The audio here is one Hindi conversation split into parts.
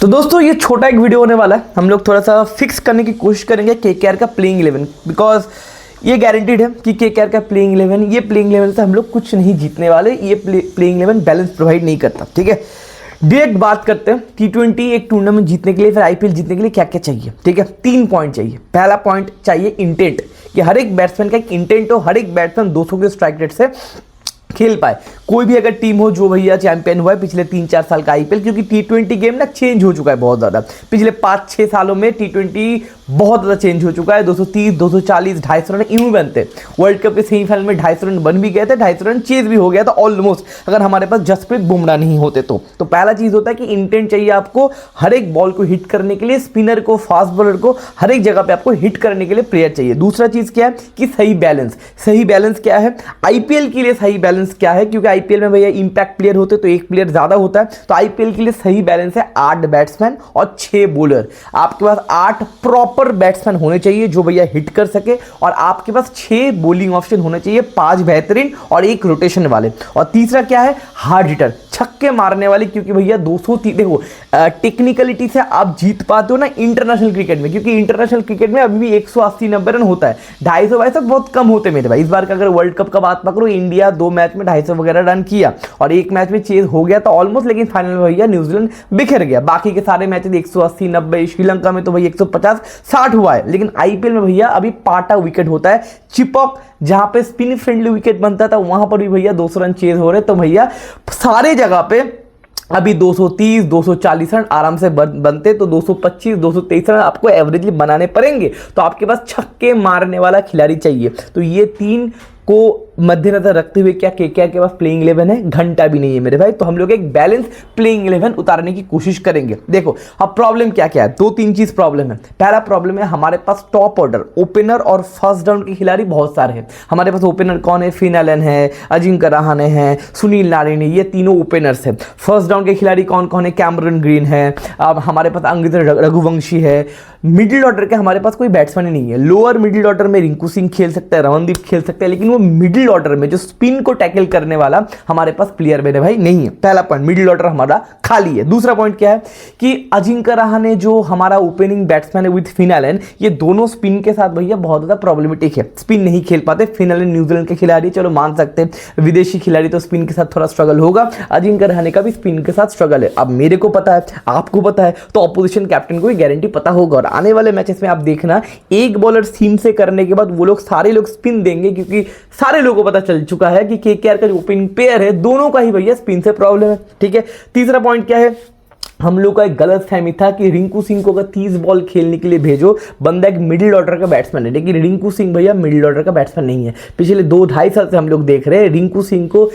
तो दोस्तों ये छोटा एक वीडियो होने वाला है। हम लोग थोड़ा सा फिक्स करने की कोशिश करेंगे केकेआर का प्लेइंग 11, बिकॉज ये गारंटीड है कि केकेआर का प्लेइंग 11, ये प्लेइंग 11 से हम लोग कुछ नहीं जीतने वाले। ये प्लेइंग 11 बैलेंस प्रोवाइड नहीं करता। ठीक है, डायरेक्ट बात करते हैं T20 एक टूर्नामेंट जीतने के लिए, फिर आईपीएल जीतने के लिए क्या क्या चाहिए। ठीक है, 3 पॉइंट चाहिए। पहला पॉइंट चाहिए इंटेंट, कि हर एक बैट्समैन का एक इंटेंट हो, हर एक बैट्समैन 200 के स्ट्राइक रेट से खेल पाए। कोई भी अगर टीम हो जो भैया चैंपियन हुआ है पिछले 3-4 साल का आईपीएल, क्योंकि T20 गेम ना चेंज हो चुका है बहुत ज़्यादा। पिछले 5-6 सालों में T20 बहुत ज़्यादा चेंज हो चुका है। 230, 240, 250 रन यूं बनते। वर्ल्ड कप के सेमीफाइनल में 250 रन बन भी गए थे, 250 रन चेज भी हो गया था ऑलमोस्ट, अगर हमारे पास जसप्रीत बुमराह नहीं होते तो। पहला चीज़ होता है कि इंटेंट चाहिए आपको हर एक बॉल को हिट करने के लिए, स्पिनर को, फास्ट बॉलर को, हर एक जगह पे आपको हिट करने के लिए प्लेयर चाहिए। दूसरा चीज़ क्या है कि सही बैलेंस। सही बैलेंस क्या है आईपीएल के लिए? सही बैलेंस क्या है, क्योंकि आईपीएल में भैया इंपैक्ट प्लेयर होते तो एक प्लेयर ज्यादा होता है, तो आईपीएल के लिए सही बैलेंस है 8 बैट्समैन और 6 बॉलर। आपके पास 8 प्रॉपर बैट्समैन होने चाहिए जो भैया हिट कर सके, और आपके पास 6 बॉलिंग ऑप्शन होने चाहिए, 5 बेहतरीन और 1 रोटेशन वाले। और तीसरा क्या है, हार्ड हिटर, छक्के मारने वाले, क्योंकि भैया 230 देखो टेक्निकलिटी से आप जीत पाते हो ना इंटरनेशनल क्रिकेट में, क्योंकि इंटरनेशनल क्रिकेट में अभी भी 180-90 रन होता है, 250 वैसे बहुत कम होते मेरे भाई। इस बार का अगर वर्ल्ड कप का बात पकड़ो, इंडिया 2 मैच में 250 वगैरह रन किया और एक मैच में चेज हो गया था ऑलमोस्ट, लेकिन फाइनल में भैया न्यूजीलैंड बिखर गया। बाकी के सारे मैच 180-90, श्रीलंका में तो भैया 150-60 हुआ है। लेकिन आईपीएल में भैया अभी पाटा विकेट होता है, चिपॉक जहां पे स्पिन फ्रेंडली विकेट बनता था वहां पर भी भैया 200 रन चेज हो रहे। तो भैया सारे जगह पे अभी 230, 240 रन आराम से बनते, तो 225, 223 रन आपको एवरेजली बनाने पड़ेंगे। तो आपके पास छक्के मारने वाला खिलाड़ी चाहिए। तो ये 3 को मद्देनजर रखते हुए क्या केकेआर के पास प्लेइंग 11 है? घंटा भी नहीं है मेरे भाई। तो हम लोग एक बैलेंस प्लेइंग 11 उतारने की कोशिश करेंगे। देखो अब प्रॉब्लम क्या क्या है, 2-3 चीज प्रॉब्लम है। पहला प्रॉब्लम है हमारे पास टॉप ऑर्डर, ओपनर और फर्स्ट डाउन के खिलाड़ी बहुत सारे हैं। हमारे पास ओपनर कौन है? फिन एलन है, अजिंक्य रहाणे है, सुनील नारायण है, ये तीनों ओपनर्स है। फर्स्ट डाउन के खिलाड़ी कौन कौन है? कैमरन ग्रीन है, अब हमारे पास अंकित रघुवंशी है। मिडिल ऑर्डर के हमारे पास कोई बैट्समैन ही नहीं है। लोअर मिडिल ऑर्डर में रिंकू सिंह खेल सकता है, रमनदीप खेल सकता है, लेकिन वो मिडिल ऑर्डर में जो स्पिन को टैकल करने वाला हमारे पास प्लेयर मेरे भाई नहीं है। पहला पॉइंट, मिडिल ऑर्डर हमारा खाली है। दूसरा पॉइंट क्या है कि अजिंक्य रहाणे जो हमारा ओपनिंग बैट्समैन है विद फिन एलन, ये दोनों स्पिन के साथ भैया बहुत ज्यादा प्रॉब्लमेटिक है, स्पिन नहीं खेल पाते। फिन एलन न्यूजीलैंड के खिलाड़ी, चलो मान सकते हैं, विदेशी खिलाड़ी तो स्पिन के साथ थोड़ा स्ट्रगल होगा। अजिंक्य रहाणे का भी स्पिन के साथ स्ट्रगल है। अब मेरे को पता है, आपको पता है, तो ऑपोजिशन कैप्टन को भी गारंटी पता होगा। और आने वाले मैचेस में आप देखना, एक बॉलर सीम से करने के बाद वो लोग सारे लोग स्पिन देंगे, क्योंकि सारे लोगों को पता चल चुका है कि केकेआर का जो ओपनिंग पेयर है दोनों का ही भैया स्पिन से प्रॉब्लम है। ठीक है, तीसरा पॉइंट क्या है, हम लोग का एक गलत फहमी था कि रिंकू सिंह को अगर 30 बॉल खेलने के लिए भेजो, बंदा एक मिडिल ऑर्डर का बैट्समैन है, लेकिन रिंकू सिंह भैया मिडिल ऑर्डर का बैट्समैन नहीं है। पिछले 2-2.5 साल से हम लोग देख रहे हैं रिंकू सिंह को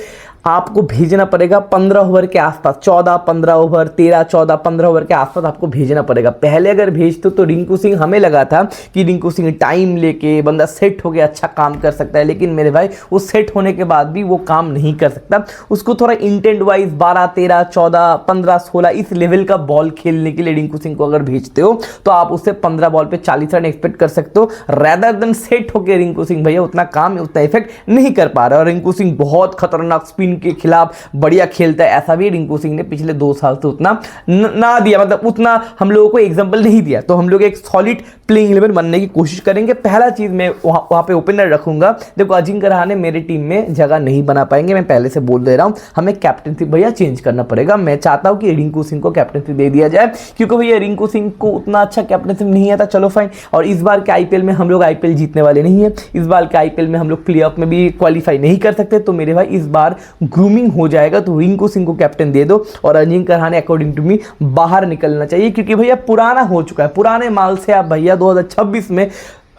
आपको भेजना पड़ेगा 15 ओवर के आसपास, 14-15 ओवर, 13-14-15 ओवर के आसपास आपको भेजना पड़ेगा। पहले अगर भेजते तो रिंकू सिंह, हमें लगा था कि रिंकू सिंह टाइम लेके बंदा सेट हो गया अच्छा काम कर सकता है, लेकिन मेरे भाई वो सेट होने के बाद भी वो काम नहीं कर सकता। उसको थोड़ा इंटेंट वाइज 12, 13, 14, 15, 16 इस लेवल का बॉल खेलने के लिए रिंकू सिंह को अगर भेजते हो तो आप उससे 15 बॉल पे 40 रन एक्सपेक्ट कर सकते हो, रैदर देन सेट होकर रिंकू सिंह भैया उतना काम, उतना इफेक्ट नहीं कर पा रहा। और रिंकू सिंह बहुत खतरनाक स्पिन के खिलाफ बढ़िया खेलता है, ऐसा भी रिंकू सिंह ने पिछले 2 साल से उतना ना दिया, मतलब उतना हम लोगों को एग्जांपल नहीं दिया। तो हम लोग एक सॉलिड प्लेइंग 11 बनने की कोशिश करेंगे। पहला चीज मैं वहां पे ओपनर रखूंगा। देखो अजिंक्य रहाणे मेरे टीम में जगह नहीं बना पाएंगे, मैं पहले से बोल दे रहा हूं। हमें कैप्टनशिप भैया चेंज करना पड़ेगा। मैं चाहता हूं कि रिंकू सिंह को कैप्टनशिप दे दिया जाए, क्योंकि भैया रिंकू सिंह को उतना अच्छा कैप्टनशिप नहीं आता। चलो फाइन, और इस बार के आईपीएल में हम लोग आईपीएल जीतने वाले नहीं है। इस बार के आईपीएल में हम लोग प्ले ऑफ में भी क्वालिफाई नहीं कर सकते। तो मेरे भाई इस बार ग्रूमिंग हो जाएगा, तो रिंकू सिंह को कैप्टन दे दो और Ajinkya Rahane according to me बाहर निकलना चाहिए, क्योंकि भैया पुराना हो चुका है। पुराने माल से आप भैया 2026 में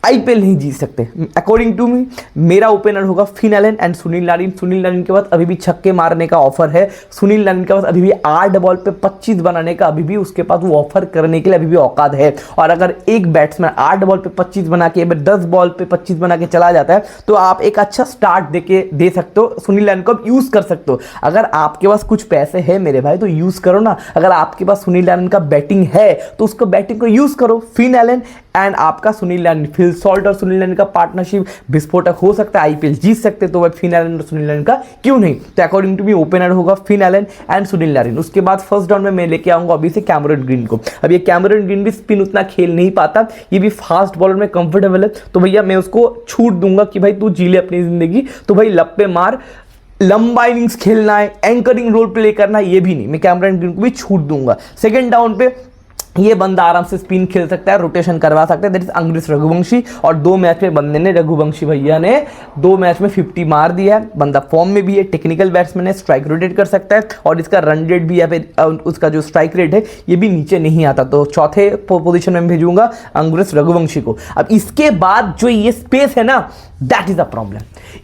आईपीएल नहीं जीत सकते। अकॉर्डिंग टू मी मेरा ओपनर होगा Finn Allen and Sunil Narayan. Sunil Narayan के पास अभी भी छक्के मारने का ऑफर है। सुनील नारायण के पास अभी भी 8 बॉल पे 25 बनाने का अभी भी उसके पास वो ऑफर करने के लिए अभी भी औकात है। और अगर एक बैट्समैन 8 बॉल पे 25 बना के 10 बॉल पे 25 बना के चला जाता है, तो आप एक अच्छा स्टार्ट दे सकते हो। सुनील नारायण को आप यूज कर सकते हो। अगर आपके पास कुछ पैसे है मेरे भाई तो यूज करो ना। अगर आपके पास सुनील नारायण का बैटिंग है तो उसको बैटिंग को यूज करो। फिन एलन एंड आपका सुनील नारायण, फिल सॉल्ट और सुनील नारायण का पार्टनरशिप विस्फोटक हो सकता है, आईपीएल जीत सकते, तो वह फिन एलन और सुनील नारायण का क्यों नहीं। तो अकॉर्डिंग टू मी ओपनर होगा Finn Allen and Sunil Narayan. उसके बाद फर्स्ट राउंड में मैं लेके आऊंगा अभी से कैमरन ग्रीन को। अब ये कैमरन ग्रीन भी स्पिन उतना खेल नहीं पाता, ये भी फास्ट बॉलर में कंफर्टेबल है, तो भैया मैं उसको छूट दूंगा कि भाई तू जी ले अपनी जिंदगी, तो भाई लप्पे मार, लंबा इनिंग्स खेलना है, एंकरिंग रोल प्ले करना है, ये भी नहीं, मैं कैमरन ग्रीन को भी छूट दूंगा। सेकंड डाउन पे ये बंदा आराम से स्पिन खेल सकता है, रोटेशन करवा सकता है, दैट इज अंग्रेज रघुवंशी। और 2 मैच में बंदे ने, रघुवंशी भैया ने 2 मैच में 50 मार दिया है, बंदा फॉर्म में भी है, टेक्निकल बैट्समैन है, स्ट्राइक रोटेट कर सकता है, और इसका रन रेट भी या फिर उसका जो स्ट्राइक रेट है ये भी नीचे नहीं आता। तो चौथे पोजीशन में भेजूंगा अंग्रेज रघुवंशी को। अब इसके बाद जो ये स्पेस है ना, दैट इज अ प्रॉब्लम।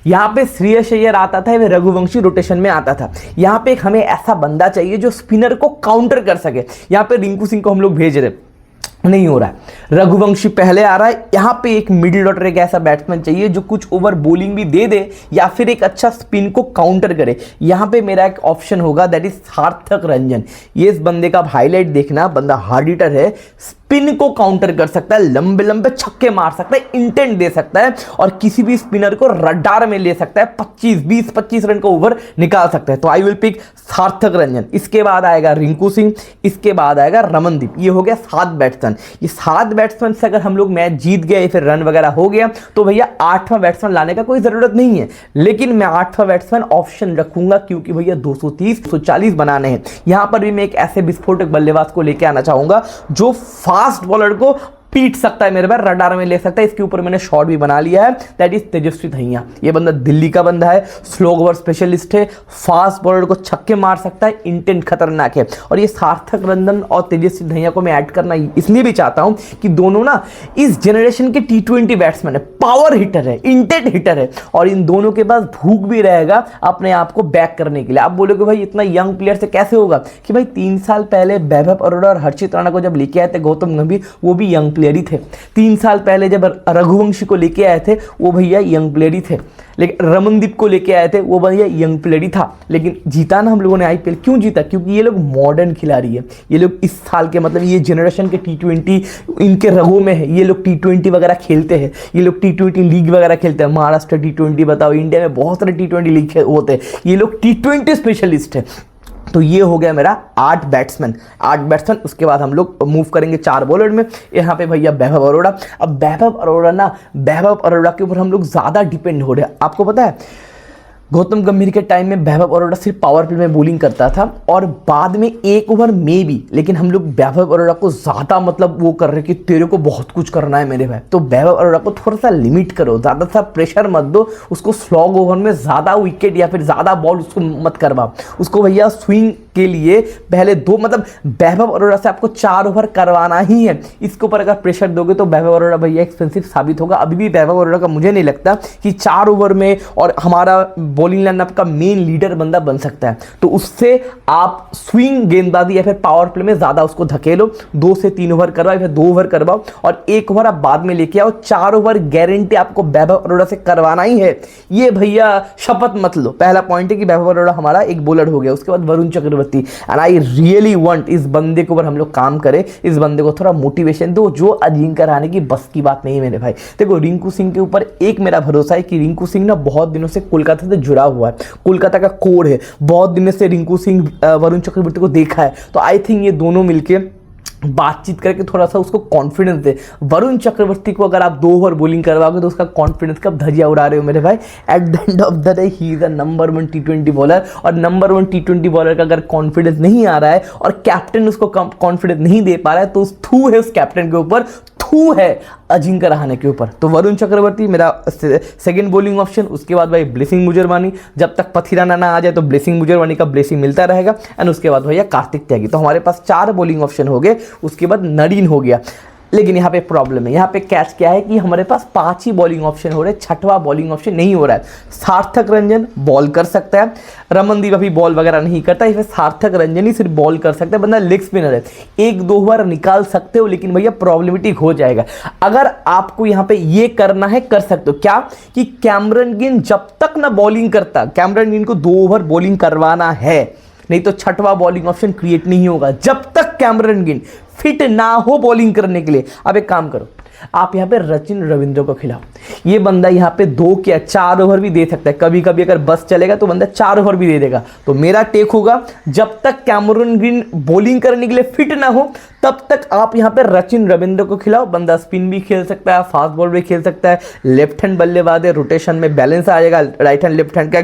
यहाँ पे श्रेयस अय्यर आता था, रघुवंशी रोटेशन में आता था। यहाँ पे एक हमें ऐसा बंदा चाहिए जो स्पिनर को काउंटर कर सके। यहाँ पे रिंकू सिंह को हम लोग भेज रहे, नहीं हो रहा है, रघुवंशी पहले आ रहा है। यहाँ पे एक मिडिल ऑर्डर एक ऐसा बैट्समैन चाहिए जो कुछ ओवर बॉलिंग भी दे दे या फिर एक अच्छा स्पिन को काउंटर करे। यहाँ पे मेरा एक ऑप्शन होगा, दैट इज सार्थक रंजन। ये इस बंदे का हाईलाइट देखना, बंदा हार्ड हिटर है, स्पिन को काउंटर कर सकता है, लंबे लंबे छक्के मार सकता है, इंटेंट दे सकता है और किसी भी स्पिनर को रडार में ले सकता है, 20-25 रन का ओवर निकाल सकता है। तो आई विल पिक सार्थक रंजन। इसके बाद आएगा रिंकू सिंह, इसके बाद आएगा रमनदीप। ये हो गया 7 बैट्समैन। ये 7 बैट्समैन से अगर हम लोग मैच जीत गए, फिर रन वगैरह हो गया, तो भैया 8वां बैट्समैन लाने का कोई जरूरत नहीं है। लेकिन मैं 8वां बैट्समैन ऑप्शन रखूंगा क्योंकि भैया 230-240 बनाने हैं। यहां पर भी मैं एक ऐसे विस्फोटक बल्लेबाज को लेकर आना चाहूंगा जो फास्ट बॉलर को पीट सकता है, मेरे पास रडार में ले सकता है। इसके ऊपर मैंने शॉट भी बना लिया है, दैट इज तेजस्वी दहिया। ये बंदा दिल्ली का बंदा है, स्लो ओवर स्पेशलिस्ट है, फास्ट बॉलर को छक्के मार सकता है, इंटेंट खतरनाक है। और ये सार्थक रंजन और तेजस्वी दहिया को मैं ऐड करना इसलिए भी चाहता हूं कि दोनों ना इस जनरेशन के T20 बैट्समैन है, पावर हिटर है, इंटेंट हिटर है, और इन दोनों के पास भूख भी रहेगा अपने आप को बैक करने के लिए। आप बोलोगे भाई इतना यंग प्लेयर से कैसे होगा, कि भाई 3 साल पहले वैभव अरोड़ा और हर्षित राणा को जब लेके आए थे गौतम गंभीर, वो भी यंग प्लेयर ही थे। 3 साल पहले जब रघुवंशी को लेके आए थे, वो भैया यंग प्लेयर ही थे। लेकिन रमनदीप को लेके आए थे, वो भैया यंग प्लेयर ही था। लेकिन जीता ना हम लोगों ने आईपीएल। क्यों जीता? क्योंकि ये लोग मॉडर्न खिलाड़ी है। ये लोग इस साल के, मतलब ये जनरेशन के T20 इनके रगों में है। ये लोग T20 वगैरह खेलते हैं, ये लोग T20 लीग वगैरह खेलते हैं। महाराष्ट्र T20 बताओ, इंडिया में बहुत सारे T20 लीग होते हैं, ये लोग T20 स्पेशलिस्ट है। तो ये हो गया मेरा 8 बैट्समैन। उसके बाद हम लोग मूव करेंगे 4 बॉलर में। यहाँ पे भैया वैभव अरोड़ा। अब वैभव अरोड़ा के ऊपर हम लोग ज़्यादा डिपेंड हो रहे हैं। आपको पता है गौतम गंभीर के टाइम में वैभव अरोड़ा सिर्फ पावर प्ले में बॉलिंग करता था और बाद में 1 ओवर में भी, लेकिन हम लोग वैभव अरोड़ा को ज़्यादा मतलब वो कर रहे कि तेरे को बहुत कुछ करना है मेरे भाई। तो वैभव अरोड़ा को थोड़ा सा लिमिट करो, ज़्यादा सा प्रेशर मत दो उसको। स्लॉग ओवर में ज़्यादा विकेट या फिर ज़्यादा बॉल उसको मत करवाओ उसको भैया। स्विंग के लिए पहले 2, मतलब वैभव अरोड़ा से आपको 4 ओवर करवाना ही है। इसके ऊपर अगर प्रेशर दोगे तो वैभव अरोड़ा भैया एक्सपेंसिव साबित होगा। अभी भी वैभव अरोड़ा का मुझे नहीं लगता कि 4 ओवर में और हमारा बॉलिंग लाइनअप का मेन लीडर बंदा बन सकता है। तो उससे आप स्विंग गेंदबाजी या फिर पावर प्ले में ज्यादा उसको धकेलो। 2 से 3 ओवर करवाओ, फिर 2 ओवर करवाओ और 1 ओवर आप बाद में लेके आओ। 4 ओवर गारंटी आपको वैभव अरोड़ा से करवाना ही है। ये भैया शपथ मत लो। पहला पॉइंट है कि वैभव अरोड़ा हमारा एक बॉलर हो गया। उसके बाद Varun Chakravarthy, and I really want इस बंदे के ऊपर हम लोग काम करें, इस बंदे को थोड़ा मोटिवेशन दो, जो अजिंक्य रहाणे की बस की बात नहीं है मेरे भाई। देखो रिंकू सिंह के ऊपर एक मेरा भरोसा है कि रिंकू सिंह ना बहुत दिनों से कोलकाता से जुड़ा हुआ है, कोलकाता का कोर है। बहुत दिनों से रिंकू सिंह वरुण चक्रवर्ती को देखा है, तो आई थिंक ये दोनों मिलके बातचीत करके थोड़ा सा उसको कॉन्फिडेंस दे। वरुण चक्रवर्ती को अगर आप 2 ओवर बॉलिंग करवाओगे तो उसका कॉन्फिडेंस कब धजिया उड़ा रहे हो मेरे भाई। At the end of the day he is the number 1 T20 bowler, और नंबर 1 T20 बॉलर का अगर कॉन्फिडेंस नहीं आ रहा है और कैप्टन उसको कॉन्फिडेंस नहीं दे पा रहा है, तो उस थू है उस कैप्टन के ऊपर, थू है अजिंक्य रहाणे के ऊपर। तो वरुण चक्रवर्ती मेरा सेकंड बॉलिंग ऑप्शन। उसके बाद भाई ब्लेसिंग मुजरवानी, जब तक पथिराना ना आ जाए तो ब्लेसिंग मुजरवानी का ब्लेसिंग मिलता रहेगा। एंड उसके बाद भैया कार्तिक त्यागी। तो हमारे पास 4 बॉलिंग ऑप्शन हो गए। उसके बाद नरीन हो गया। लेकिन यहाँ पे प्रॉब्लम है, यहाँ पे कैच क्या है कि हमारे पास 5 ही बॉलिंग ऑप्शन हो रहे हैं, 6वां बॉलिंग ऑप्शन नहीं हो रहा है। सार्थक रंजन बॉल कर सकता है, रमनदीप अभी बॉल वगैरह नहीं करता, इसलिए सार्थक रंजन ही सिर्फ बॉल कर सकता है। बंदा लेग स्पिनर है, 1-2 ओवर निकाल सकते हो, लेकिन भैया प्रॉब्लमेटिक हो जाएगा। अगर आपको यहाँ पे ये करना है कर सकते हो क्या कि कैमरन ग्रीन जब तक ना बॉलिंग करता, कैमरन ग्रीन को 2 ओवर बॉलिंग करवाना है, नहीं तो 6वां बॉलिंग ऑप्शन क्रिएट नहीं होगा जब तक कैमरन ग्रीन फिट ना हो बॉलिंग करने के लिए। अब एक काम करो, आप यहाँ पे रचिन रविंद्र को खिलाओ। ये बंदा यहाँ पे 2 क्या 4 ओवर भी दे सकता है, कभी कभी अगर बस चलेगा तो बंदा 4 ओवर भी दे देगा। तो मेरा टेक होगा, जब तक कैमरून ग्रीन बॉलिंग करने के लिए फिट ना हो तब तक आप यहाँ पे रचिन रविंद्र को खिलाओ। बंदा स्पिन भी खेल सकता है, फास्ट बॉल भी खेल सकता है, लेफ्ट हैंड बल्लेबाज है, रोटेशन में बैलेंस आ जाएगा, राइट हैंड लेफ्ट हैंड का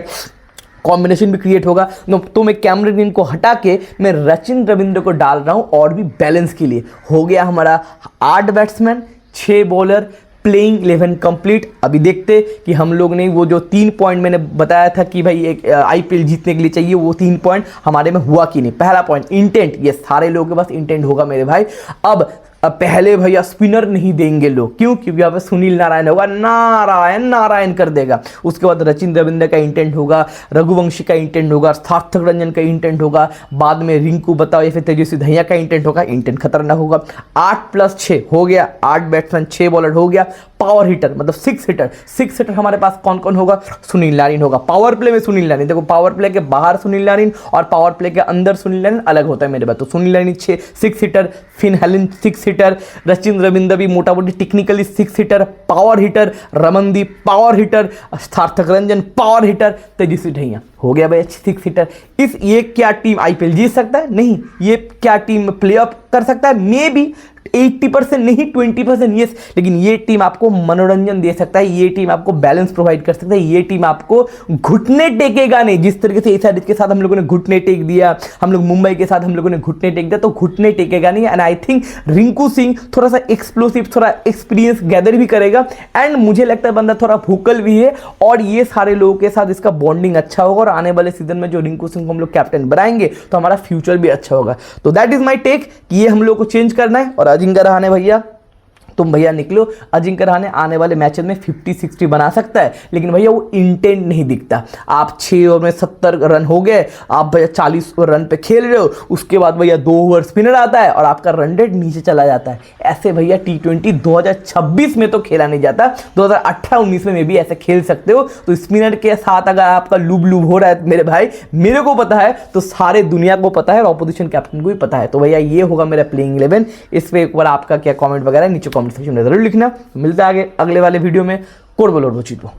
कॉम्बिनेशन भी क्रिएट होगा। तो मैं कैमरून ग्रीन को हटा के मैं रचिन रविंद्र को डाल रहा हूं और भी बैलेंस के लिए। हो गया हमारा 8 बैट्समैन 6 बॉलर प्लेइंग 11 कंप्लीट। अभी देखते कि हम लोग ने वो जो 3 पॉइंट मैंने बताया था कि भाई एक आईपीएल जीतने के लिए चाहिए, वो 3 पॉइंट हमारे में हुआ कि नहीं। पहला पॉइंट इंटेंट, ये सारे लोगों के पास इंटेंट होगा मेरे भाई। अब पहले भैया स्पिनर नहीं देंगे लोग, क्यों? क्योंकि यहाँ पे सुनील नारायण होगा, नारायण नारायण कर देगा। उसके बाद रचिन रविंद्र का इंटेंट होगा, रघुवंशी का इंटेंट होगा, सार्थक रंजन का इंटेंट होगा, बाद में रिंकू बताओ या फिर तेजस्वी दहिया का इंटेंट होगा। इंटेंट खतरनाक होगा। 8 + 6 हो गया, 8 बैट्समैन 6 बॉलर हो गया। पावर हिटर मतलब 6 हिटर, 6 हिटर हमारे पास कौन कौन होगा? सुनील नारायण होगा। पावर प्ले में सुनील नारायण, देखो पावर प्ले के बाहर सुनील नारायण और पावर प्ले के अंदर सुनील नारायण अलग होता है मेरे पास। तो Sunil Narine 6 hitter, Finn Allen 6 hitter, Rachin Ravindra भी मोटा मोटी technically 6 hitter, power hitter Ramandeep power hitter, Sarthak Ranjan power hitter, Tejasvi Dahiya हो गया भाई 6 हिटर। ये क्या टीम आईपीएल जीत सकता है? नहीं। ये क्या टीम प्लेऑफ कर सकता है? मे बी 80% नहीं 20% यस, लेकिन ये टीम आपको मनोरंजन दे सकता है, ये टीम आपको बैलेंस प्रोवाइड कर सकता है, ये टीम आपको घुटने टेकेगा नहीं। जिस तरीके से एसआरएच के साथ हम लोगों ने घुटने टेक दिया, हम लोग मुंबई के साथ हम लोगों ने घुटने टेक दिया, तो घुटने टेकेगा नहीं। And I think Rinku Singh थोड़ा सा एक्सप्लोसिव, थोड़ा एक्सपीरियंस गैदर भी करेगा, एंड मुझे लगता है बंदा थोड़ा भूकल भी है, और ये सारे लोगों के साथ इसका बॉन्डिंग अच्छा होगा। और आने वाले सीजन में जो रिंकू सिंह को हम लोग कैप्टन बनाएंगे तो हमारा फ्यूचर भी अच्छा होगा। तो दैट इज माई टेक कि ये हम लोग को चेंज करना है। और अजिंक्य रहाणे भैया, तुम भैया निकलो। अजिंक्य रहाणे आने वाले मैचेस में 50-60 बना सकता है, लेकिन भैया वो इंटेंट नहीं दिखता। आप 6 ओवर में 70 रन हो गए, आप भैया 40 रन पे खेल रहे हो, उसके बाद भैया 2 ओवर स्पिनर आता है और आपका रन रेट नीचे चला जाता है। ऐसे भैया T20 2026 में तो खेला नहीं जाता, 2018-19 में भी ऐसे खेल सकते हो। तो स्पिनर के साथ अगर आपका लूब हो रहा है मेरे भाई, मेरे को पता है तो सारे दुनिया को पता है और ऑपोजिशन कैप्टन को भी पता है। तो भैया ये होगा मेरा प्लेइंग 11। इस पे एक बार आपका क्या कमेंट वगैरह नीचे कमेंट सेक्शन में जरूर लिखना। मिलता है आगे अगले वाले वीडियो में। कोड बोलो।